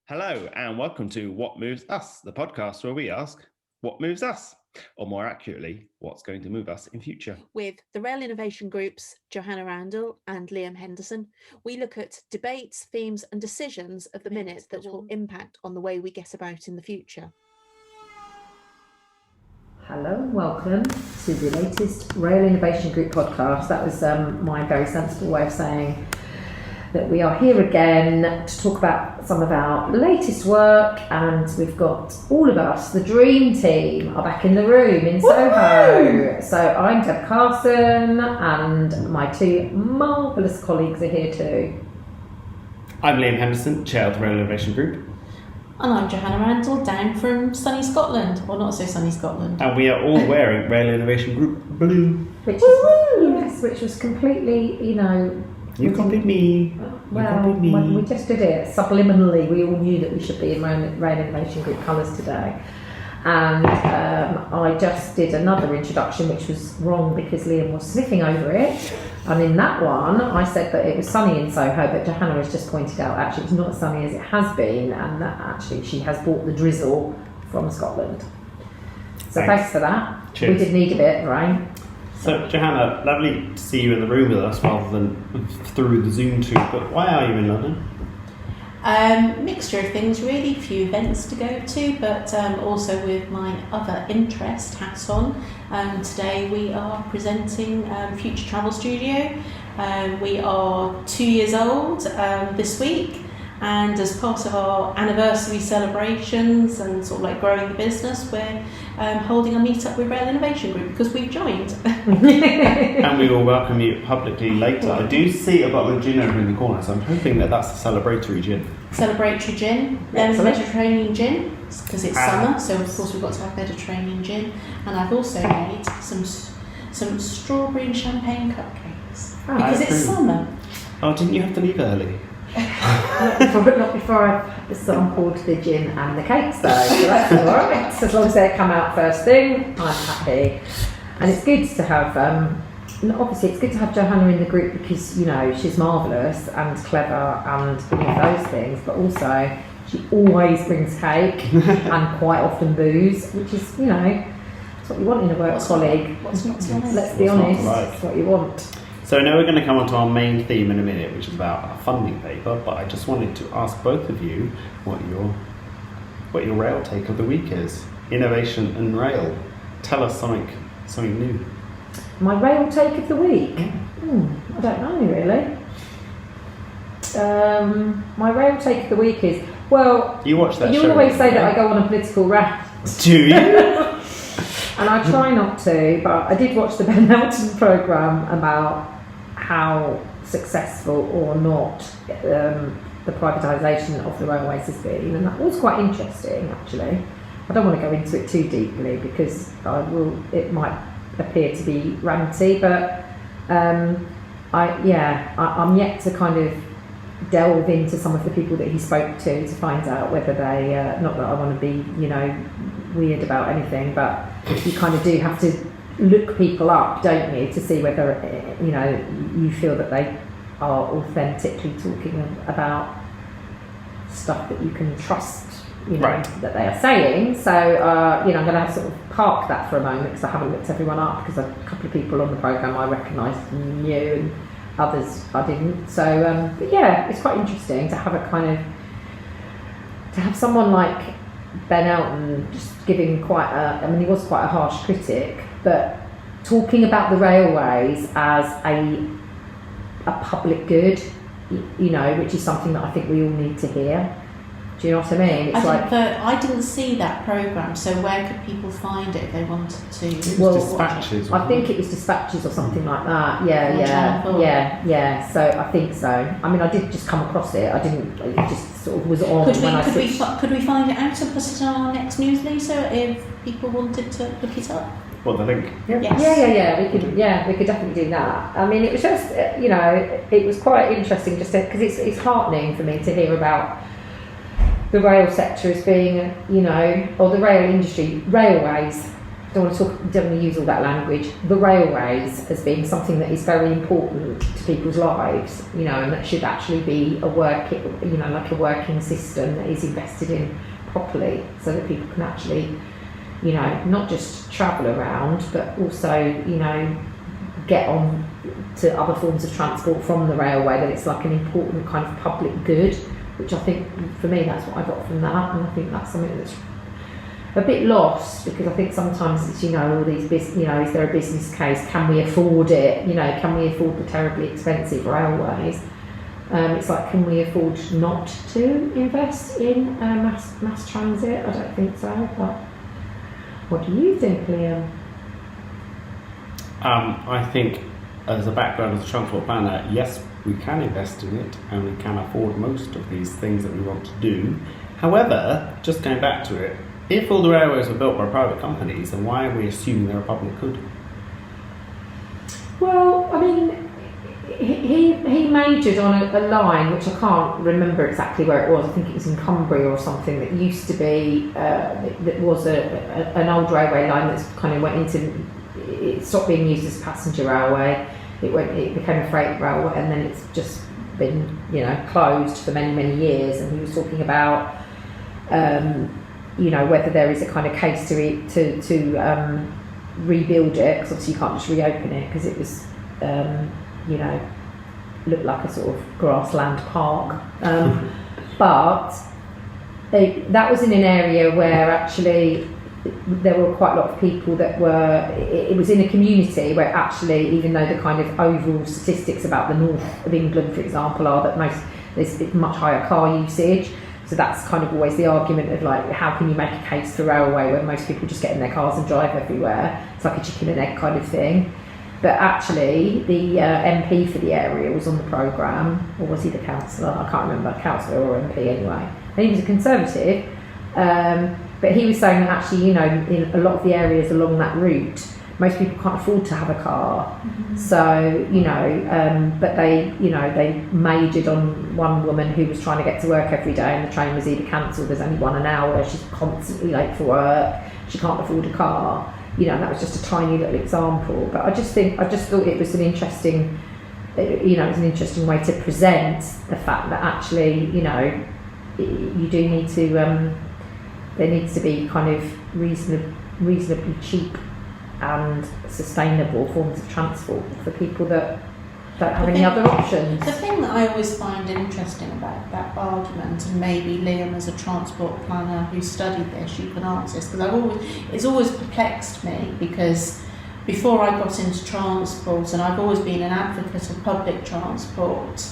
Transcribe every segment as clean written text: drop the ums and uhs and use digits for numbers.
Hello and welcome to What Moves Us, the podcast where we ask what moves us, or more accurately, what's going to move us in future. With the Rail Innovation Group's Johanna Randall and Liam Henderson, we look at debates, themes and decisions of the minute that will impact on the way we get about in the future. Hello and welcome to the latest Rail Innovation Group podcast. That was my very sensible way of saying that we are here again to talk about some of our latest work, and we've got all of us, the dream team, are back in the room in Soho. So I'm Deb Carson and my two marvellous colleagues are here too. I'm Liam Henderson, Chair of the Rail Innovation Group. And I'm Johanna Randall, down from sunny Scotland, or not so sunny Scotland. And we are all wearing Rail Innovation Group blue. Which was completely, You copied me. Well, when we just did it subliminally, we all knew that we should be in Rail Innovation Group colours today. And I just did another introduction which was wrong because Liam was sniffing over it. And in that one, I said that it was sunny in Soho, but Johanna has just pointed out actually it's not as sunny as it has been, and that actually she has brought the drizzle from Scotland. So thanks for that. Cheers. We did need a bit of rain. So, Johanna, lovely to see you in the room with us rather than through the Zoom tube, but why are you in London? Mixture of things, really. Few events to go to, but also with my other interest hats on. Today we are presenting Future Travel Studio. We are 2 years old this week, and as part of our anniversary celebrations and sort of like growing the business, we're holding a meet-up with Rail Innovation Group because we've joined. And we will welcome you publicly later. I do see a bottle of gin over in the corner, so I'm hoping that that's a celebratory gin. Celebratory gin, Mediterranean gin, because it's summer, so of course we've got to have Mediterranean gin. And I've also made some strawberry and champagne cupcakes because it's summer. Oh, didn't you have to leave early? Not before I've sampled the gin and the cakes though, so that's alright. So as long as they come out first thing, I'm happy. And it's good to have, obviously it's good to have Johanna in the group because, she's marvellous and clever and all of those things, but also she always brings cake and quite often booze, which is, it's what you want in a work colleague. What's not to like? Let's be honest, it's what you want. So I know we're going to come on to our main theme in a minute, which is about our funding paper, but I just wanted to ask both of you what your rail take of the week is. Innovation and rail. Tell us something new. My rail take of the week? I don't know really. My rail take of the week is, well, you watch that you show, always say that I go on a political rant. Do you? And I try not to, but I did watch the Ben Elton programme about how successful or not the privatisation of the railways has been, and that was quite interesting actually. I don't want to go into it too deeply because it might appear to be ranty, but I'm yet to kind of delve into some of the people that he spoke to find out whether they, not that I want to be, weird about anything, but you kind of do have to look people up, don't you, to see whether, you feel that they are authentically talking about stuff that you can trust, right, that they are saying. So, I'm going to have to sort of park that for a moment because I haven't looked everyone up because a couple of people on the programme I recognised and knew and others I didn't. So, but yeah, it's quite interesting to have to have someone like Ben Elton just giving he was quite a harsh critic, but talking about the railways as a public good, which is something that I think we all need to hear. Do you know what I mean? I didn't see that programme, so where could people find it if they wanted to? Dispatches. I think it was Dispatches or something like that. Yeah. So I think so. I mean, I did just come across it. I didn't. It just sort of was on Could we find it out and put it on our next newsletter if people wanted to look it up? What, the link? Yeah. We could definitely do that. I mean, it was just it was quite interesting just because it's heartening for me to hear about the rail sector as being, or the rail industry, railways don't want to use all that language, the railways as being something that is very important to people's lives, you know, and that should actually be a working system that is invested in properly, so that people can actually, you know, not just travel around, but also, you know, get on to other forms of transport from the railway, that it's like an important kind of public good, which I think, for me, that's what I got from that, and I think that's something that's a bit lost, because I think sometimes it's, you know, all these, is there a business case, can we afford it, you know, can we afford the terribly expensive railways? It's like, can we afford not to invest in mass transit? I don't think so, but what do you think, Liam? I think, as a background as a transport planner, yes, we can invest in it and we can afford most of these things that we want to do. However, just going back to it, if all the railways were built by private companies, then why are we assuming they're a public good? Well, I mean, he majored on a line, which I can't remember exactly where it was. I think it was in Cumbria or something, that used to be, that was an old railway line that's kind of went into, it stopped being used as a passenger railway. It became a freight railway, and then it's just been, you know, closed for many, many years. And he was talking about, you know, whether there is a kind of case to rebuild it, because obviously you can't just reopen it, because it was, you know, looked like a sort of grassland park. But that was in an area where actually there were quite a lot of people that were, it was in a community where actually, even though the kind of overall statistics about the north of England, for example, are that there's much higher car usage. So that's kind of always the argument of, like, how can you make a case for railway when most people just get in their cars and drive everywhere? It's like a chicken and egg kind of thing. But actually, the MP for the area was on the programme, or was he the councillor? I can't remember, councillor or MP anyway. And he was a Conservative, but he was saying that actually, you know, in a lot of the areas along that route, most people can't afford to have a car. Mm-hmm. So, you know, but they majored on one woman who was trying to get to work every day, and the train was either cancelled, there's only one an hour, she's constantly late for work, she can't afford a car. You know, that was just a tiny little example. But I just thought it was an interesting, you know, it's an interesting way to present the fact that actually, you know, you do need to, there needs to be kind of reasonably cheap and sustainable forms of transport for people that don't have any other options. The thing that I always find interesting about that argument, and maybe Liam, as a transport planner who studied this, you can answer this, because it's always perplexed me, because before I got into transport, and I've always been an advocate of public transport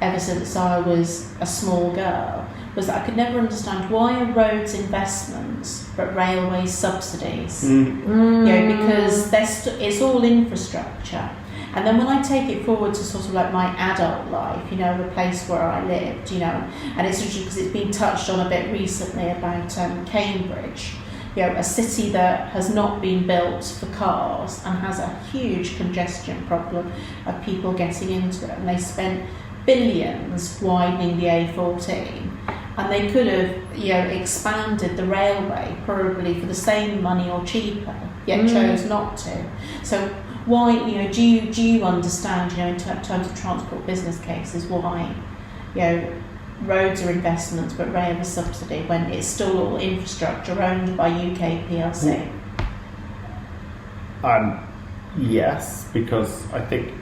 ever since I was a small girl, was that I could never understand why are roads investments but railways subsidies. You know, because it's all infrastructure. And then when I take it forward to sort of like my adult life, you know, the place where I lived, you know, and it's interesting because it's been touched on a bit recently about Cambridge, you know, a city that has not been built for cars and has a huge congestion problem of people getting into it. And they spent billions widening the A14. And they could have, you know, expanded the railway probably for the same money or cheaper, yet chose not to. So why, you know, do you understand, you know, in terms of transport business cases, why, you know, roads are investments but rail is subsidy when it's still all infrastructure owned by UK PLC? Yes, because I think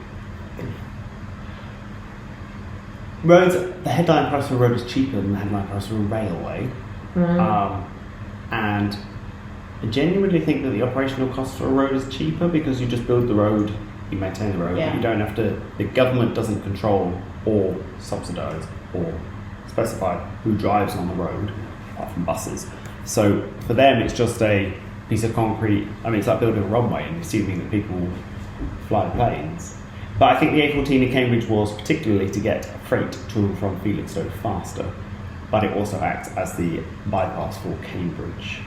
roads, the headline price of a road is cheaper than the headline price of a railway. And I genuinely think that the operational cost for a road is cheaper because you just build the road, you maintain the road, you don't have to, the government doesn't control or subsidise or specify who drives on the road, apart from buses. So for them it's just a piece of concrete. I mean, it's like building a runway and assuming that people fly planes. But I think the A14 in Cambridge was particularly to get freight to and from Felixstowe faster, but it also acts as the bypass for Cambridge.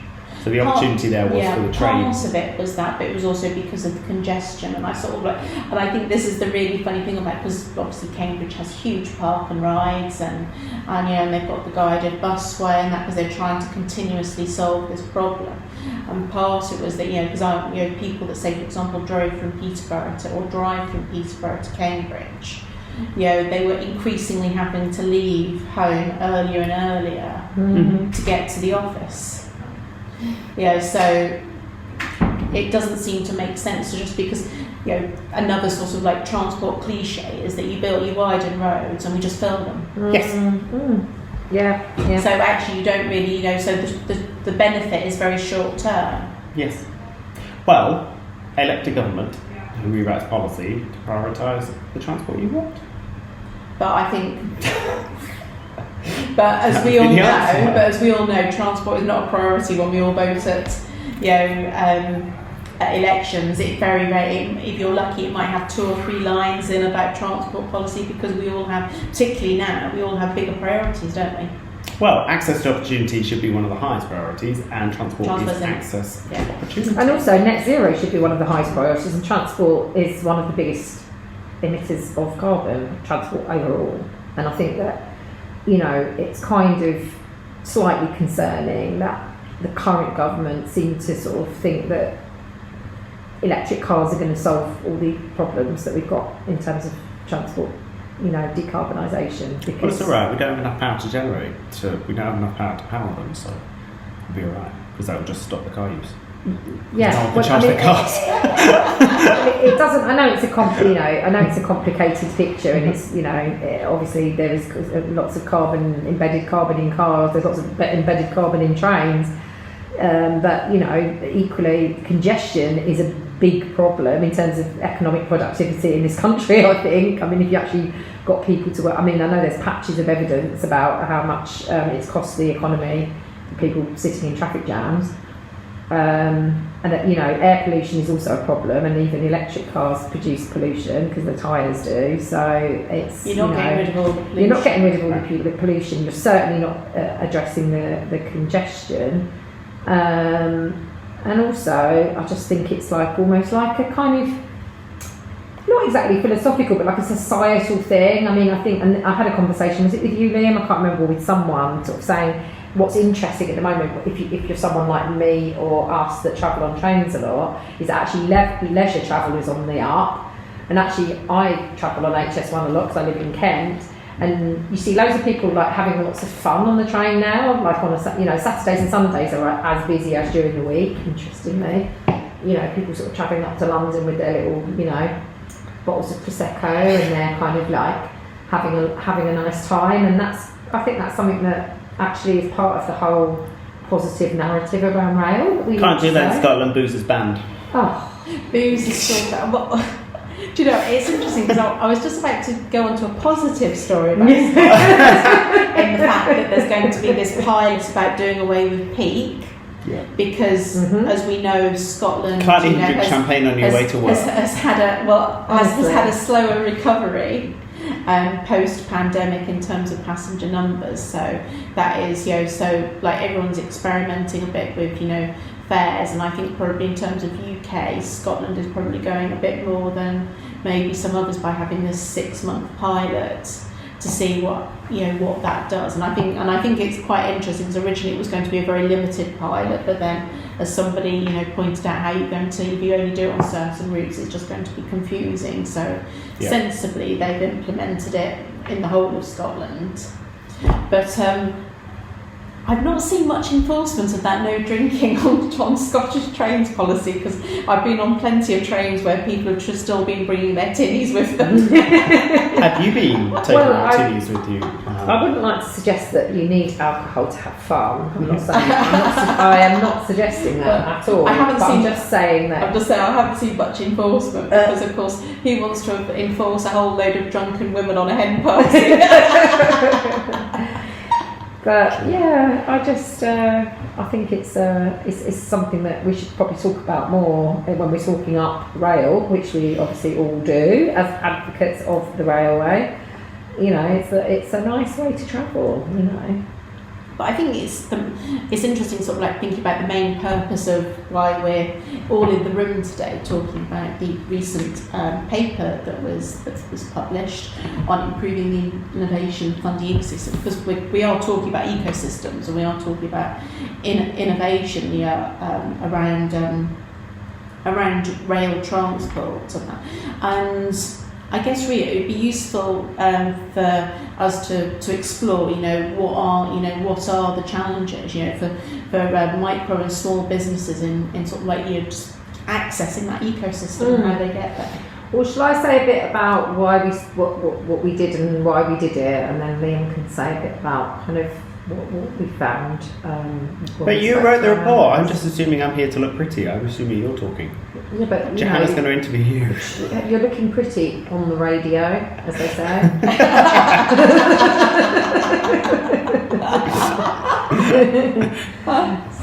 So the opportunity there was for the train. Part of it was that, but it was also because of the congestion. And I sort of and I think this is the really funny thing about, because obviously Cambridge has huge park and rides, and they've got the guided busway and that, because they're trying to continuously solve this problem. And part of it was that because people that say, for example, drove from Peterborough or drive from Peterborough to Cambridge, they were increasingly having to leave home earlier and earlier to get to the office. So it doesn't seem to make sense. So just because, another sort of like transport cliche is that you widen roads and we just fill them. Yes. Yeah. So actually you don't really, so the benefit is very short term. Yes. Well, elect a government who rewrites policy to prioritise the transport you want. But I think, as we all know, transport is not a priority when we all vote at elections. It very rarely, if you're lucky, it might have 2 or 3 lines in about transport policy, because we all have, particularly now, we all have bigger priorities, don't we? Well, access to opportunity should be one of the highest priorities, and transport is access to opportunity. And also net zero should be one of the highest priorities, and transport is one of the biggest emitters of carbon, transport overall. And I think that, it's kind of slightly concerning that the current government seem to sort of think that electric cars are going to solve all the problems that we've got in terms of transport, decarbonisation. But it's all right. We don't have enough power to generate. We don't have enough power to power them, so it'll be all right, because that will just stop the car use. Yeah, no one can charge their cars. It doesn't. I know it's a complicated picture, and it's obviously there is lots of embedded carbon in cars. There's lots of embedded carbon in trains, but equally congestion is a big problem in terms of economic productivity in this country. I think. If you actually got people to work, I know there's patches of evidence about how much it's cost the economy, people sitting in traffic jams. And that, air pollution is also a problem, and even electric cars produce pollution because the tyres do. So it's you're not getting rid of all the pollution. You're not getting rid of all the pollution. You're certainly not addressing the congestion. And also, I just think it's almost like a kind of, not exactly philosophical, but like a societal thing. I think, and I had a conversation, was it with you, Liam? I can't remember, with someone sort of saying, what's interesting at the moment, if you're someone like me or us that travel on trains a lot, is actually leisure travel is on the up. And actually, I travel on HS1 a lot because I live in Kent, and you see loads of people having lots of fun on the train now. On Saturdays and Sundays are as busy as during the week. Interestingly, people sort of travelling up to London with their little bottles of prosecco, and they're kind of having a nice time. And I think that's something that actually is part of the whole positive narrative around rail. Can't do that in Scotland. Booze is banned. Oh, booze is still banned. Do you know, it's interesting because I was just about to go on to a positive story about in the fact that there's going to be this pilot about doing away with peak. Yeah. Because as we know, Scotland can't even drink champagne on your way to work. Has had a slower recovery post-pandemic in terms of passenger numbers. So that is, everyone's experimenting a bit with, fares, and I think probably in terms of UK, Scotland is probably going a bit more than maybe some others by having this 6-month pilot to see what that does. And I think it's quite interesting, because originally it was going to be a very limited pilot, but then as somebody pointed out, how you're going to, if you only do it on certain routes, it's just going to be confusing. So sensibly they've implemented it in the whole of Scotland, but I've not seen much enforcement of that no drinking on Scottish trains policy, because I've been on plenty of trains where people have just still been bringing their tinnies with them. Have you been taking tinnies with you? I wouldn't like to suggest that you need alcohol to have fun. I'm not saying I am not suggesting that at all. I haven't seen. I'm just saying that. I'm just saying I haven't seen much enforcement, because of course he wants to enforce a whole load of drunken women on a hen party. But yeah, I think it's something that we should probably talk about more when we're talking up rail, which we obviously all do as advocates of the railway. It's a nice way to travel. But I think it's interesting, sort of like thinking about the main purpose of why we're all in the room today, talking about the recent paper that was published on improving the innovation funding ecosystem, because we are talking about ecosystems and we are talking about innovation around rail transport and that. And I guess really it would be useful for us to explore, what are the challenges, for micro and small businesses in sort of like, just accessing that ecosystem and how they get there. Well, shall I say a bit about what we did and why we did it, and then Liam can say a bit about kind of what we found. But you wrote the report. I'm just assuming I'm here to look pretty. I'm assuming you're talking. Yeah, but Johanna's going to interview you. You're looking pretty on the radio, as they say.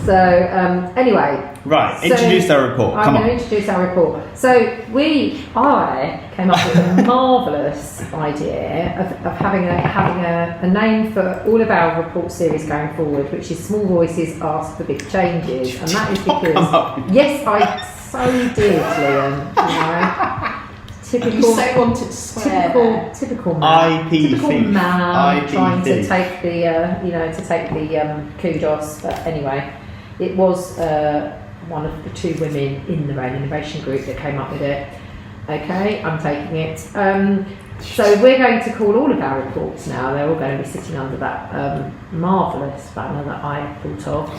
So anyway. Right, introduce our report. Come on. I'm going to introduce our report. So I came up with a marvellous idea of having a name for all of our report series going forward, which is Small Voices Ask for Big Changes, and that is because yes, I so did, Liam. Typical. You so wanted to swear. Typical man. IP Typical thief. man IP trying thief. to take the kudos. But anyway, it was one of the two women in the Rail Innovation Group that came up with it. Okay, I'm taking it. So we're going to call all of our reports now. They're all going to be sitting under that marvellous banner that I thought of.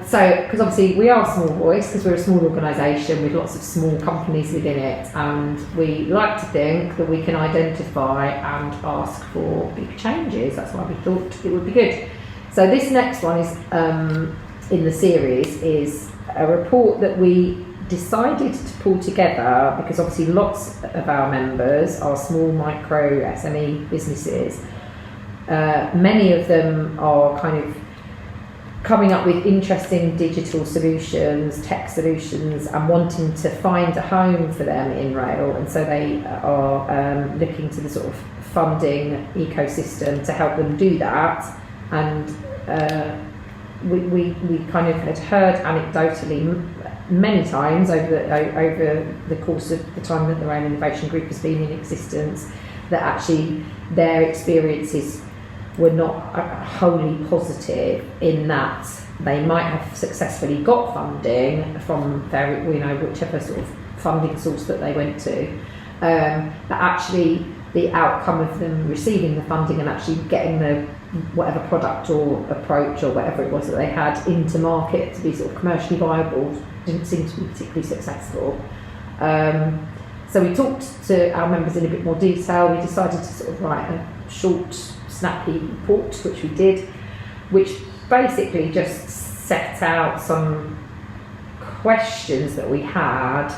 So, because obviously we are a small voice, because we're a small organisation with lots of small companies within it, and we like to think that we can identify and ask for big changes. That's why we thought it would be good. So this next one is in the series is a report that we decided to pull together because obviously lots of our members are small, micro, SME businesses. Many of them are kind of coming up with interesting digital solutions, tech solutions, and wanting to find a home for them in rail, and so they are looking to the sort of funding ecosystem to help them do that. And we kind of had heard anecdotally many times over the course of the time that the Rail Innovation Group has been in existence that actually their experiences were not wholly positive, in that they might have successfully got funding from whichever sort of funding source that they went to, but actually the outcome of them receiving the funding and actually getting the whatever product or approach or whatever it was that they had into market to be sort of commercially viable didn't seem to be particularly successful. So we talked to our members in a bit more detail. We decided to sort of write a short, snappy report, which we did, which basically just set out some questions that we had,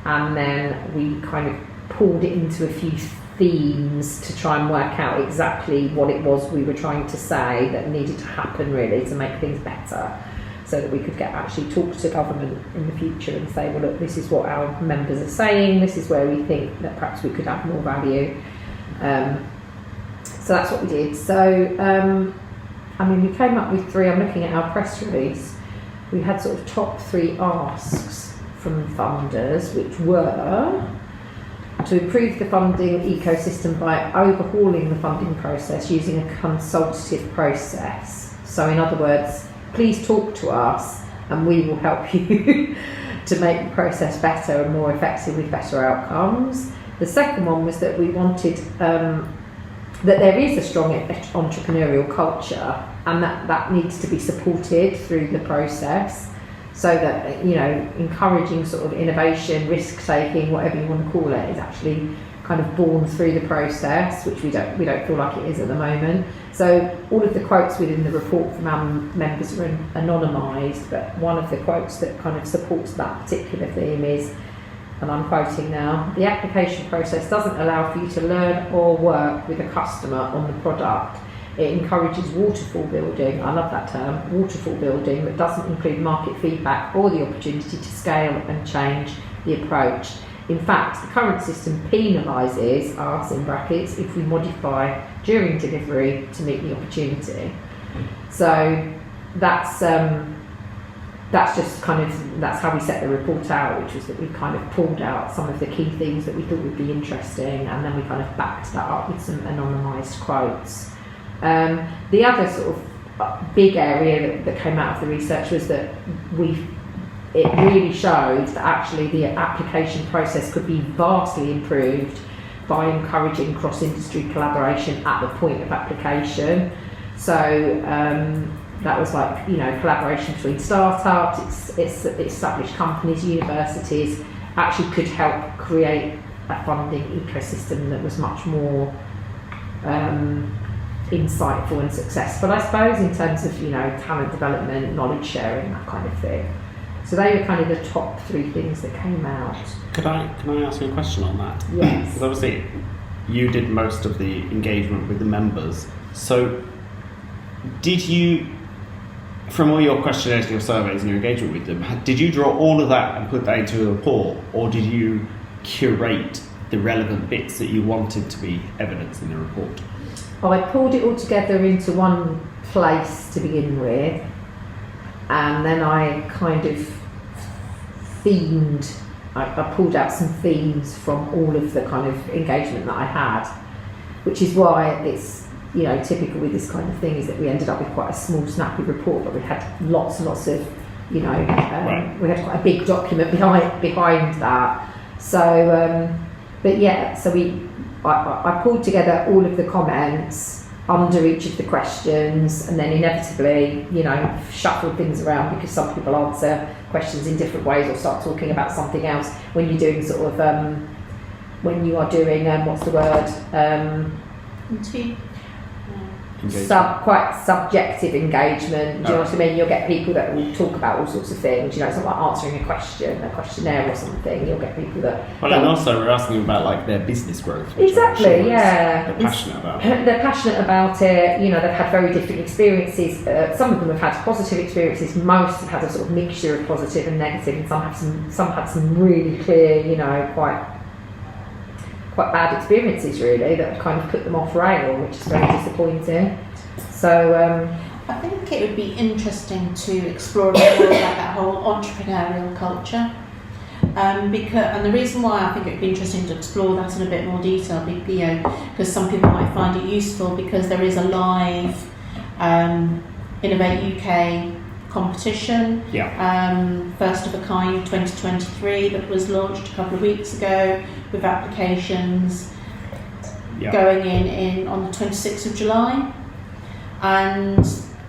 and then we kind of pulled it into a few themes to try and work out exactly what it was we were trying to say that needed to happen really to make things better, so that we could actually talk to government in the future and say, well look, this is what our members are saying, this is where we think that perhaps we could add more value. So that's what we did. So we came up with three. I'm looking at our press release. We had sort of top three asks from funders, which were to improve the funding ecosystem by overhauling the funding process using a consultative process. So in other words, please talk to us and we will help you to make the process better and more effective with better outcomes. The second one was that we wanted that there is a strong entrepreneurial culture, and that needs to be supported through the process, so that encouraging sort of innovation, risk taking, whatever you want to call it, is actually kind of born through the process, which we don't feel like it is at the moment. So all of the quotes within the report from our members are anonymised, but one of the quotes that kind of supports that particular theme is, and I'm quoting now, the application process doesn't allow for you to learn or work with a customer on the product. It encourages waterfall building, I love that term, waterfall building, but doesn't include market feedback or the opportunity to scale and change the approach. in fact, the current system penalises us, in brackets, if we modify during delivery to meet the opportunity. So that's just kind of, that's how we set the report out, which was that we kind of pulled out some of the key things that we thought would be interesting, and then we kind of backed that up with some anonymised quotes. The other sort of big area that came out of the research was that it really showed that actually the application process could be vastly improved by encouraging cross-industry collaboration at the point of application. So that was like, you know, collaboration between startups, it's established companies, universities, actually could help create a funding ecosystem that was much more insightful and successful, I suppose, in terms of, you know, talent development, knowledge sharing, that kind of thing. So they were kind of the top 3 things that came out. Can I ask you a question on that? Yes. Because obviously you did most of the engagement with the members. So did you, from all your questionnaires, your surveys and your engagement with them, did you draw all of that and put that into a report, or did you curate the relevant bits that you wanted to be evidence in the report? I pulled it all together into one place to begin with, and then I kind of themed, I pulled out some themes from all of the kind of engagement that I had, which is why it's, you know, typical with this kind of thing is that we ended up with quite a small, snappy report, but we had lots and lots of, you know, we had quite a big document behind that. So, but yeah, so I pulled together all of the comments under each of the questions, and then inevitably, you know, shuffled things around because some people answer questions in different ways or start talking about something else when you're doing sort of, when you are doing, what's the word? Quite subjective engagement. Do you know what I mean? You'll get people that will talk about all sorts of things. You know, it's not like answering a questionnaire or something. You'll get people that. Well, and also we're asking about like their business growth. Exactly. Yeah. They're passionate about. They're passionate about it. You know, they've had very different experiences. Some of them have had positive experiences. Most have had a sort of mixture of positive and negative, and some had some really clear, you know, quite bad experiences really that kind of put them off rail, which is very disappointing. So I think it would be interesting to explore a bit more about that whole entrepreneurial culture, because, and the reason why I think it would be interesting to explore that in a bit more detail, you know, because some people might find it useful, because there is a live Innovate UK competition, first of a kind 2023, that was launched a couple of weeks ago, with applications going in on the 26th of July. And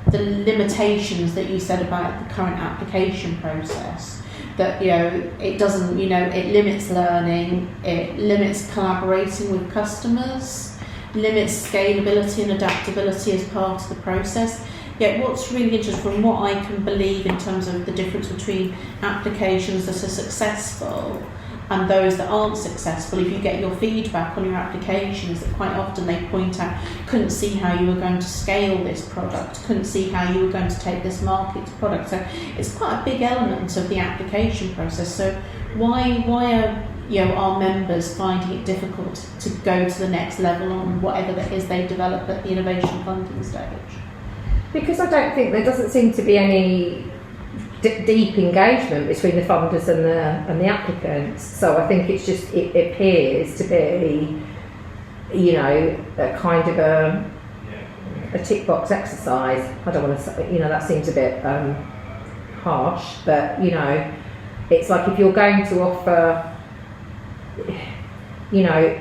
the limitations that you said about the current application process, that, you know, it doesn't, you know, it limits learning, it limits collaborating with customers, limits scalability and adaptability as part of the process. Yet what's really interesting, from what I can believe in terms of the difference between applications that are successful and those that aren't successful, if you get your feedback on your applications, that quite often they point out, couldn't see how you were going to scale this product, couldn't see how you were going to take this market product. So it's quite a big element of the application process. So why are, you know, our members finding it difficult to go to the next level on whatever it is they develop at the innovation funding stage? Because I don't think there doesn't seem to be any deep engagement between the funders and the applicants. So I think it's just, it appears to be, you know, a kind of a tick box exercise. I don't want to say, you know, that seems a bit harsh, but, you know, it's like if you're going to offer, you know,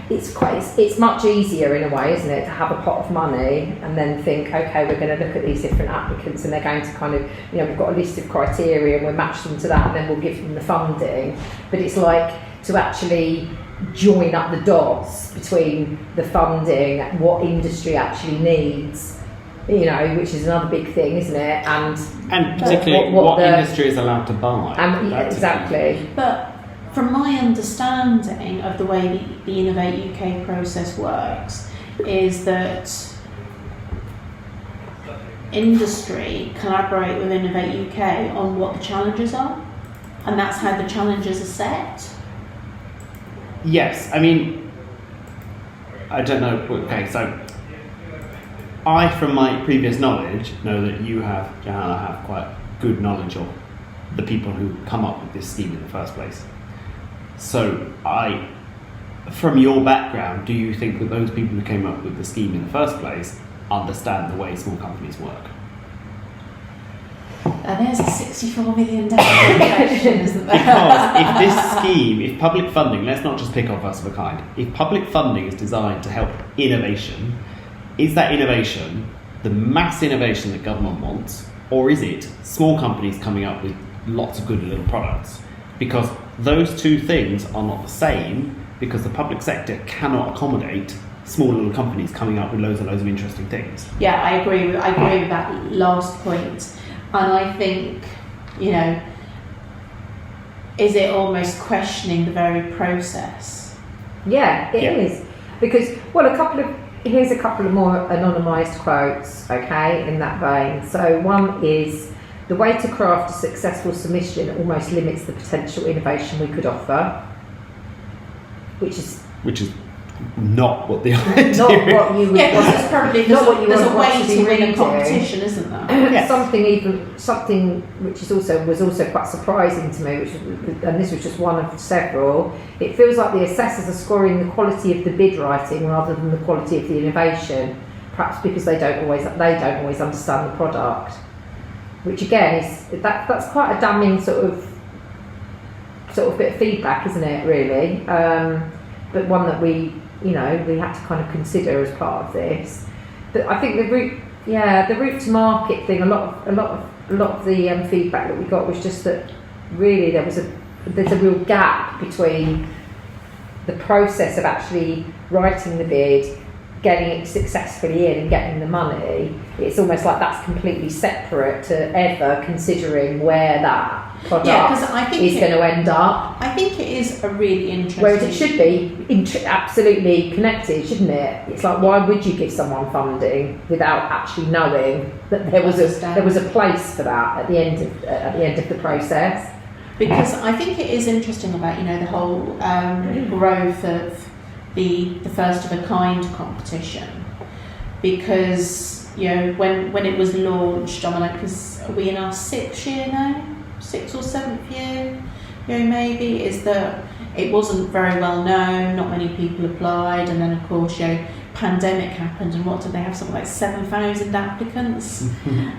it's much easier in a way, isn't it, to have a pot of money and then think, okay, we're going to look at these different applicants and they're going to kind of, you know, we've got a list of criteria and we'll match them to that and then we'll give them the funding. But it's like to actually join up the dots between the funding, what industry actually needs, you know, which is another big thing, isn't it? And particularly what industry is allowed to buy. Exactly. But from my understanding of the way the Innovate UK process works, is that industry collaborate with Innovate UK on what the challenges are, and that's how the challenges are set. Yes, I mean, I don't know. Okay, so I, from my previous knowledge, know that you have, Johanna, have quite good knowledge of the people who come up with this scheme in the first place. So from your background, do you think that those people who came up with the scheme in the first place understand the way small companies work? There's a $64 million question, isn't there? Because if this scheme, if public funding, let's not just pick on First of a Kind, if public funding is designed to help innovation, is that innovation the mass innovation that government wants, or is it small companies coming up with lots of good little products? Because those two things are not the same, because the public sector cannot accommodate small little companies coming up with loads and loads of interesting things. Yeah, I agree with that last point. And I think, is it almost questioning the very process? Yeah, it is. Because, here's a couple of more anonymised quotes, okay, in that vein. So one is, the way to craft a successful submission almost limits the potential innovation we could offer, which is not what the idea not what you would yeah, because it's probably there's a way to to win a competition, isn't there? Yes. something which was also quite surprising to me, and this was just one of several. It feels like the assessors are scoring the quality of the bid writing rather than the quality of the innovation, perhaps because they don't always understand the product, which again is that's quite a damning sort of bit of feedback, isn't it, really? But one that we had to kind of consider as part of this. But I think the route to market thing, a lot of the feedback that we got was just that really there's a real gap between the process of actually writing the bid, getting it successfully in and getting the money. It's almost like that's completely separate to ever considering where that product is going to end up. I think it is a really interesting... Whereas it should be absolutely connected, shouldn't it? It's like, why would you give someone funding without actually knowing that there was a place for that at the end of the process? Because I think it is interesting about the whole growth of the first of a kind competition, because when it was launched, because are we in our 6th year now, 6th or 7th year, maybe, is that it wasn't very well known, not many people applied, and then of course pandemic happened, and what did they have, something like 7,000 applicants,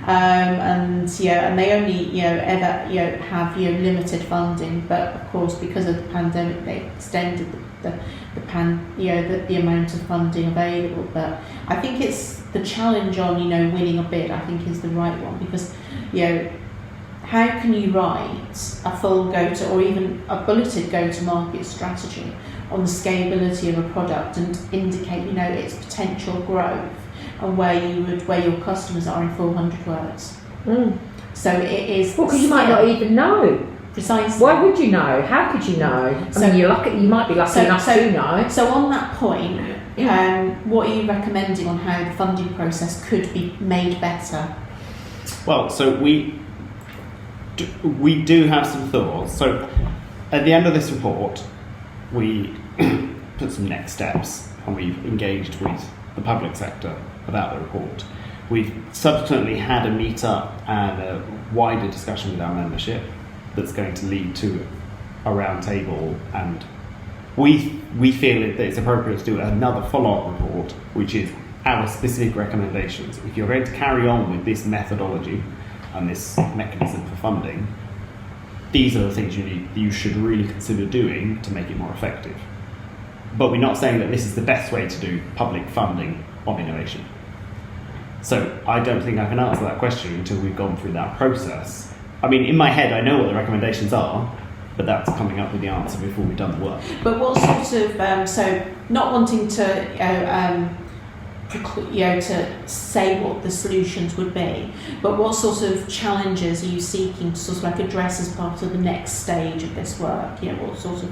and they only ever have limited funding, but of course because of the pandemic they extended the amount of funding available. But I think it's the challenge on winning a bid, I think, is the right one, because how can you write a full or even a bulleted go-to-market strategy on the scalability of a product and indicate its potential growth and where your customers are in 400 words? So it is because you might not even know. Precisely. Why would you know? How could you know? I mean, you might be lucky enough to know. So on that point, what are you recommending on how the funding process could be made better? Well, so we do have some thoughts. So at the end of this report, we put some next steps, and we've engaged with the public sector about the report. We've subsequently had a meet-up and a wider discussion with our membership that's going to lead to a round table, and we feel that it's appropriate to do another follow-up report, which is our specific recommendations. If you're going to carry on with this methodology and this mechanism for funding, these are the things you should really consider doing to make it more effective. But we're not saying that this is the best way to do public funding of innovation. So I don't think I can answer that question until we've gone through that process. I mean, in my head, I know what the recommendations are, but that's coming up with the answer before we've done the work. But what sort of, so not wanting to to say what the solutions would be, but what sort of challenges are you seeking to sort of address as part of the next stage of this work? What sort of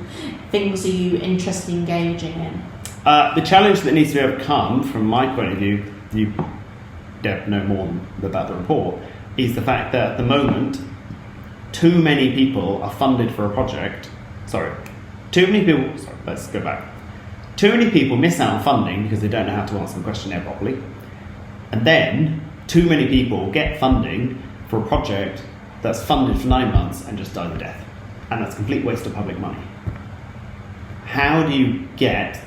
things are you interested in engaging in? The challenge that needs to be overcome, from my point of view, you don't know more about the report, is the fact that too many people are funded for a project. Too many people. Sorry, let's go back. Too many people miss out on funding because they don't know how to answer the questionnaire properly, and then too many people get funding for a project that's funded for 9 months and just dies a death, and that's a complete waste of public money. How do you get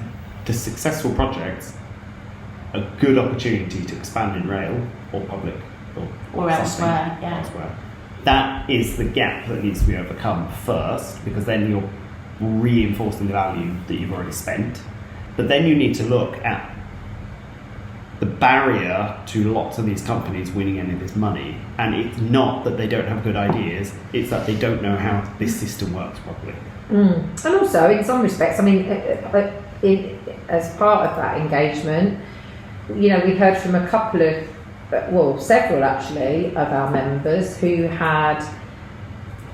the successful projects a good opportunity to expand in rail or public Or elsewhere, yeah. elsewhere? That is the gap that needs to be overcome first, because then you're reinforcing the value that you've already spent. But then you need to look at the barrier to lots of these companies winning any of this money, and it's not that they don't have good ideas, it's that they don't know how this system works properly. And also, in some respects, I mean, as part of that engagement, you know, we heard from a couple of, well, several actually, of our members who had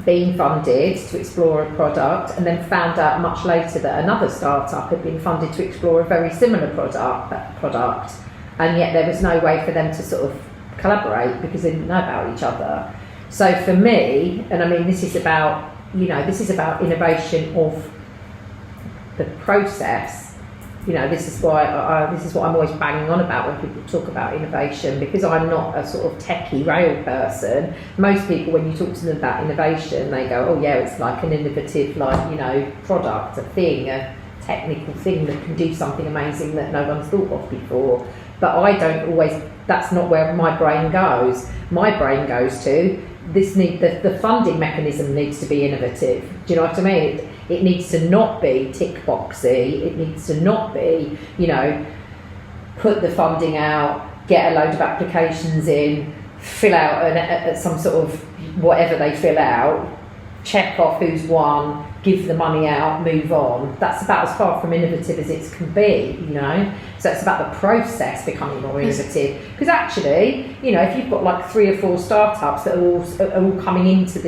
been funded to explore a product and then found out much later that another startup had been funded to explore a very similar product, and yet there was no way for them to sort of collaborate because they didn't know about each other. So for me, and I mean, this is about, you know, this is about innovation of the process. You know, this is why this is what I'm always banging on about when people talk about innovation, because I'm not a sort of techie rail person. Most people, when you talk to them about innovation, they go, oh yeah, it's like an innovative, like, you know, product, a thing, a technical thing that can do something amazing that no one's thought of before. But I don't always, that's not where my brain goes. My brain goes to, the funding mechanism needs to be innovative. Do you know what I mean? It needs to not be tick boxy. It needs to not be, you know, put the funding out, get a load of applications in, fill out some sort of whatever they fill out, check off who's won, give the money out, move on. That's about as far from innovative as it can be, you know. So it's about the process becoming more innovative. Because actually, you know, if you've got like 3 or 4 startups that are all coming into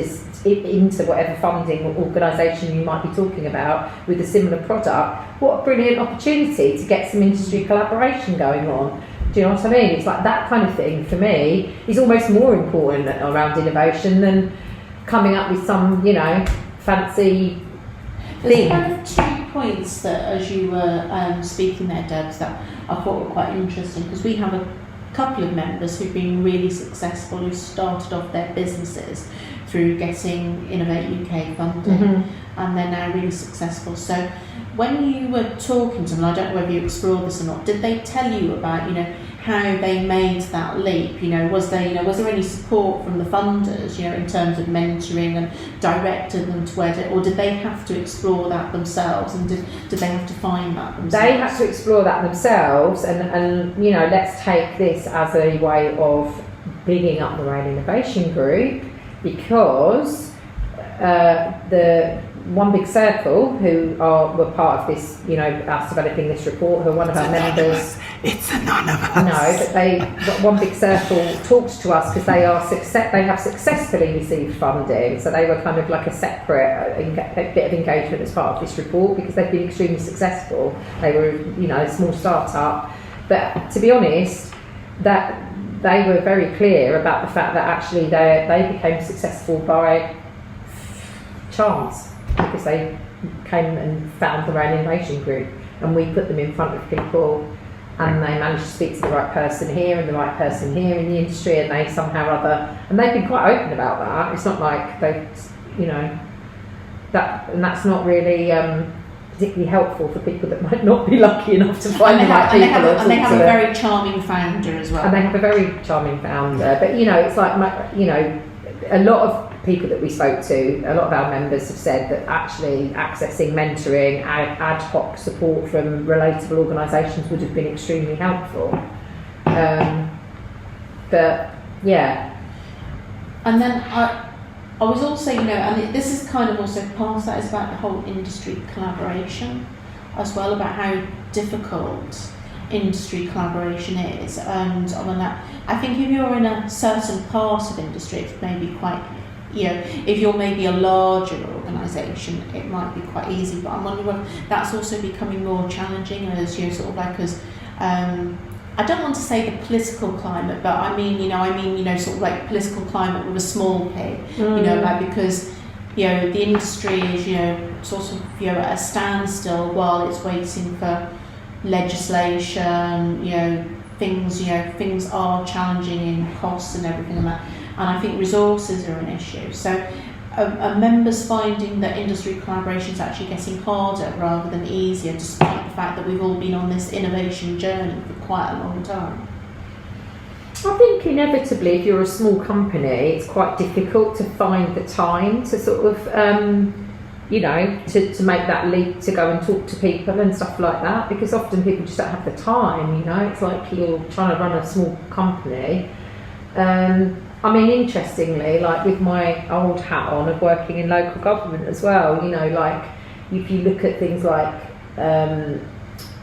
whatever funding or organisation you might be talking about with a similar product, what a brilliant opportunity to get some industry collaboration going on. Do you know what I mean? It's like that kind of thing, for me, is almost more important around innovation than coming up with some, you know, fancy There's thing. kind of 2 points that, as you were speaking there, Debs, that I thought were quite interesting, because we have a couple of members who've been really successful, who started off their businesses through getting Innovate UK funding, and they're now really successful. So when you were talking to them, I don't know whether you explored this or not, did they tell you about, you know, how they made that leap? You know, was there any support from the funders, you know, in terms of mentoring and directing them to where, or did they have to explore that themselves, and did they have to find that themselves? They had to explore that themselves, and you know, let's take this as a way of bigging up the Rail Innovation Group, because the One Big Circle, who were part of this, you know, us developing this report, who are one of our members. It's anonymous. No, but One Big Circle talked to us because they have successfully received funding, so they were kind of like a separate bit of engagement as part of this report, because they've been extremely successful. They were, you know, a small startup, but to be honest, that they were very clear about the fact that actually they became successful by chance, because they came and found the Rail Innovation Group, and we put them in front of people, and they managed to speak to the right person here and the right person here in the industry, and they somehow or other, and they've been quite open about that. It's not like they, you know, and that's not really particularly helpful for people that might not be lucky enough to find the right people. And they have a very charming founder as well. And they have a very charming founder, but you know, it's like, you know, a lot of people that we spoke to, a lot of our members have said that actually accessing mentoring, ad hoc support from relatable organisations would have been extremely helpful. But yeah. And then I was also, you know, and this is kind of also part of that, is about the whole industry collaboration as well, about how difficult industry collaboration is. And I mean, I think if you're in a certain part of industry, it's maybe quite, you know, if you're maybe a larger organisation, it might be quite easy, but I'm wondering whether that's also becoming more challenging as, you know, sort of like as, I don't want to say the political climate, but I mean, you know, sort of like political climate with a small p, you know, like, because the industry is, sort of, at a standstill while it's waiting for legislation, things are challenging in costs and everything like that. And I think resources are an issue. So are members finding that industry collaboration is actually getting harder rather than easier, despite the fact that we've all been on this innovation journey for quite a long time? I think inevitably, if you're a small company, it's quite difficult to find the time to sort of, to make that leap to go and talk to people and stuff like that, because often people just don't have the time, It's like you're trying to run a small company. Interestingly, like with my old hat on of working in local government as well, like if you look at things like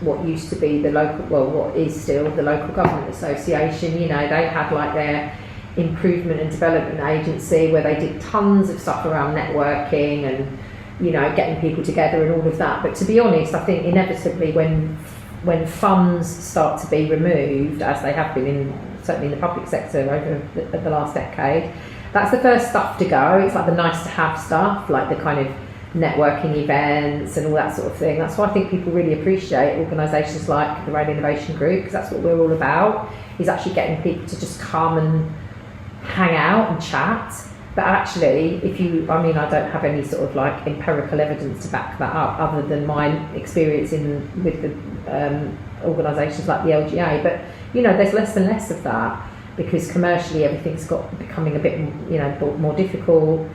what used to be what is still the Local Government Association, they had like their improvement and development agency where they did tons of stuff around networking and, getting people together and all of that. But to be honest, I think inevitably when funds start to be removed, as they have been certainly in the public sector over the last decade, that's the first stuff to go. It's like the nice to have stuff, like the kind of networking events and all that sort of thing. That's why I think people really appreciate organisations like the Rail Innovation Group, because that's what we're all about, is actually getting people to just come and hang out and chat. But actually, I don't have any sort of like empirical evidence to back that up other than my experience with the organisations like the LGA. But, there's less and less of that because commercially everything's becoming a bit, more difficult.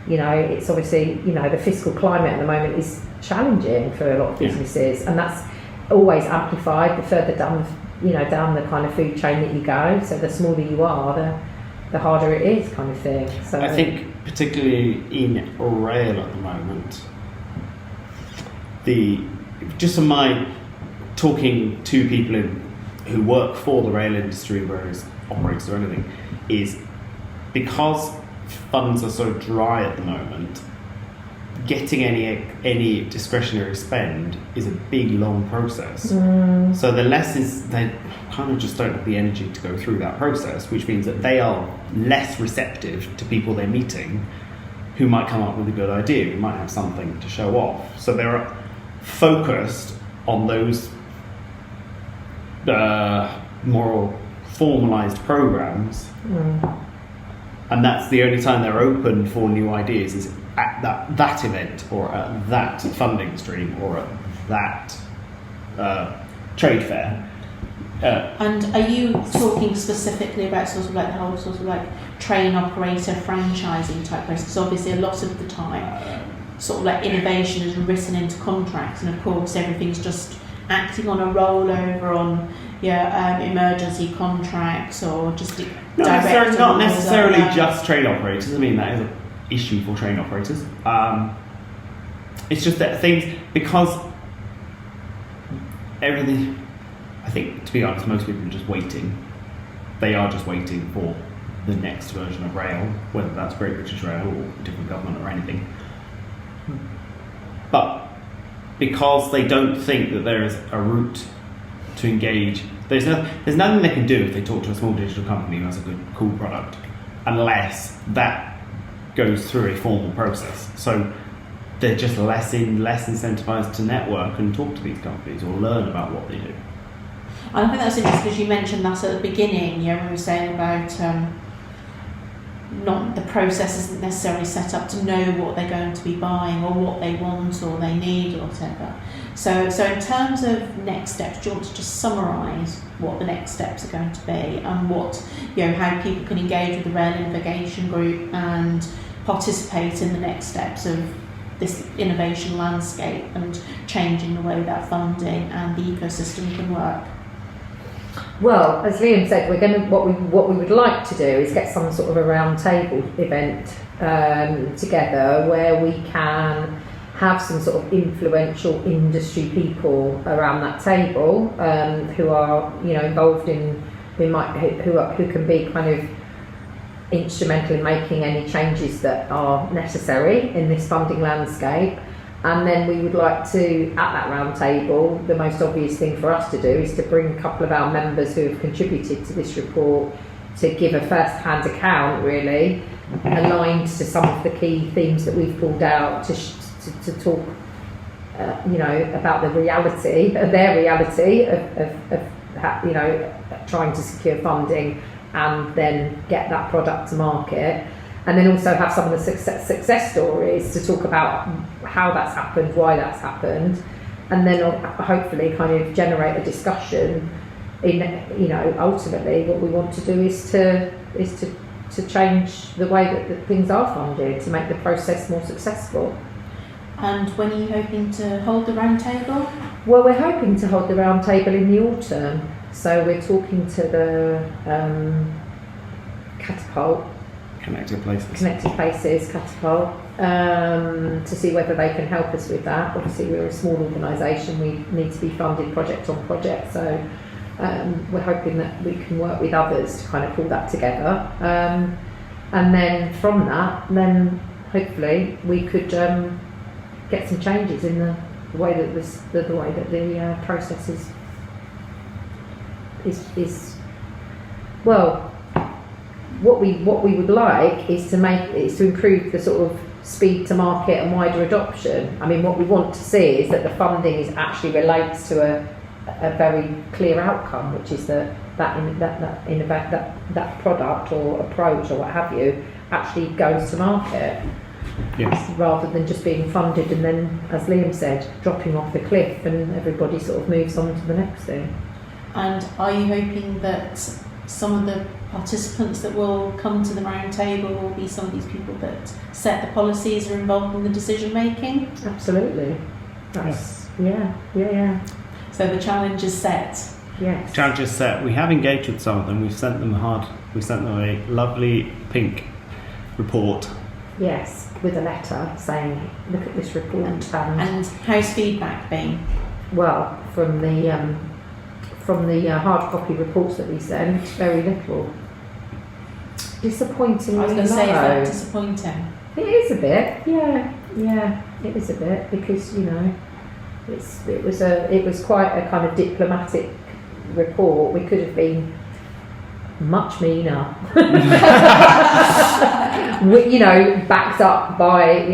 It's obviously, the fiscal climate at the moment is challenging for a lot of businesses, and that's always amplified the further down, down the kind of food chain that you go. So the smaller you are, the harder it is, kind of thing. So I think particularly in rail at the moment, just from my talking to people who work for the rail industry, whereas operators or anything, is because funds are so dry at the moment, getting any discretionary spend is a big, long process. So the less is, they kind of just don't have the energy to go through that process, which means that they are less receptive to people they're meeting who might come up with a good idea, who might have something to show off. So they're focused on those more formalised programs. And that's the only time they're open for new ideas, is at that event or at that funding stream or at that trade fair. And are you talking specifically about sort of like the whole sort of like train operator franchising type process? Because obviously a lot of the time sort of like innovation is written into contracts, and of course everything's just acting on a rollover on emergency contracts or just not necessarily just train operators. I mean, that is an issue for train operators. It's just that things, because everything, I think, to be honest, most people are just waiting. They are just waiting for the next version of rail, whether that's Great British Rail or different government or anything. But because they don't think that there is a route to engage, there's nothing they can do if they talk to a small digital company who has a good, cool product, unless that goes through a formal process. So they're just less incentivized to network and talk to these companies or learn about what they do. And I think that's interesting because you mentioned that at the beginning, when we were saying about not the process isn't necessarily set up to know what they're going to be buying or what they want or they need or whatever. So in terms of next steps, do you want to just summarise what the next steps are going to be and what, how people can engage with the Rail Innovation Group and participate in the next steps of this innovation landscape and changing the way that funding and the ecosystem can work? Well, as Liam said, what we would like to do is get some sort of a round table event together where we can have some sort of influential industry people around that table who are involved in who can be kind of instrumental in making any changes that are necessary in this funding landscape. And then we would like to, at that round table, the most obvious thing for us to do is to bring a couple of our members who have contributed to this report to give a first-hand account, really, aligned to some of the key themes that we've pulled out to talk, about the reality, their reality of trying to secure funding and then get that product to market. And then also have some of the success stories to talk about how that's happened, why that's happened, and then hopefully kind of generate a discussion. Ultimately, what we want to do is to change the way that things are funded, to make the process more successful. And when are you hoping to hold the roundtable? Well, we're hoping to hold the roundtable in the autumn. So we're talking to the Catapult. Connected Places, Catapult, to see whether they can help us with that. Obviously, we're a small organisation, we need to be funded project on project, so we're hoping that we can work with others to kind of pull that together. And then from that, then hopefully we could get some changes in the way that the process is well. What we would like is to improve the sort of speed to market and wider adoption. I mean, what we want to see is that the funding actually relates to a very clear outcome, which is that product or approach or what have you actually goes to market. Yes. Rather than just being funded and then, as Liam said, dropping off the cliff and everybody sort of moves on to the next thing. And are you hoping that some of the participants that will come to the roundtable will be some of these people that set the policies, are involved in the decision making? Absolutely. That's, yeah. So the challenge is set. Yes. Challenge is set. We have engaged with some of them. We've sent them a lovely pink report. Yes, with a letter saying, look at this report. And how's feedback been? Well, from the hard copy reports that we sent, very little. Disappointingly I was going to say, is low. that disappointing? It is a bit, yeah, it is a bit, because it was quite a kind of diplomatic report. We could have been much meaner. Backed up by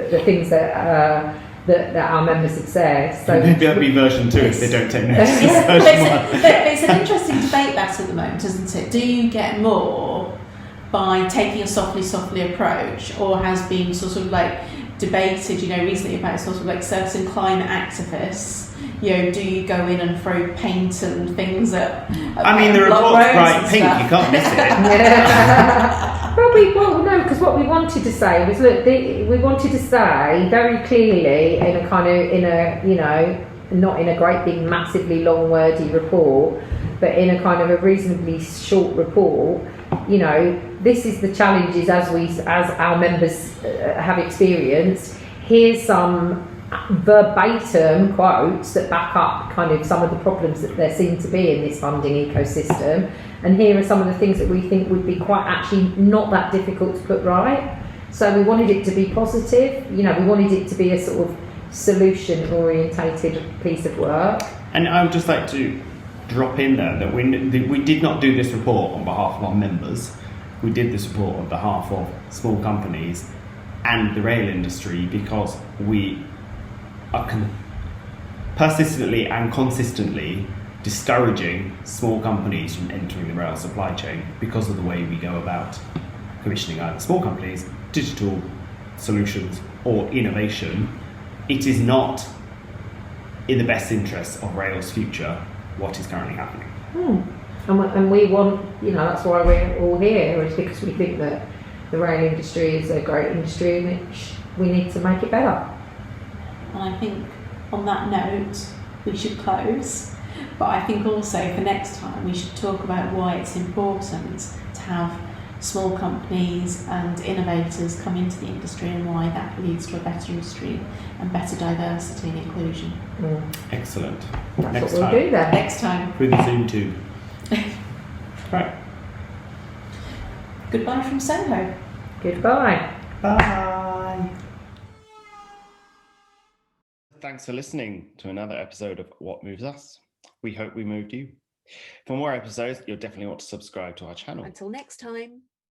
the things that our members had said. So Maybe that'll be version 2 if they don't take notice. It's an interesting debate that at the moment, isn't it? Do you get more by taking a softly approach, or has been sort of like debated, recently about sort of like certain climate activists? Do you go in and throw paint and things at the report's bright pink, you can't miss it. Yeah. No, because what we wanted to say was, look, we wanted to say very clearly not in a great big massively long wordy report, but in a kind of a reasonably short report, this is the challenges as our members have experienced. Here's some verbatim quotes that back up kind of some of the problems that there seem to be in this funding ecosystem, and here are some of the things that we think would be quite actually not that difficult to put right. So we wanted it to be positive, we wanted it to be a sort of solution orientated piece of work. And I would just like to drop in there that we did not do this report on behalf of our members. We did this report on behalf of small companies and the rail industry, because we are persistently and consistently discouraging small companies from entering the rail supply chain because of the way we go about commissioning either small companies, digital solutions or innovation. It is not in the best interest of rail's future what is currently happening. And we want, that's why we're all here, is because we think that the rail industry is a great industry in which we need to make it better. And I think on that note, we should close. But I think also for next time, we should talk about why it's important to have small companies and innovators come into the industry, and why that leads to a better industry and better diversity and inclusion. Excellent. That's Next what we'll time. do then. Next time. Through the Zoom tube. Right. Goodbye from Soho. Goodbye. Bye. Thanks for listening to another episode of What Moves Us. We hope we moved you. For more episodes, you'll definitely want to subscribe to our channel. Until next time.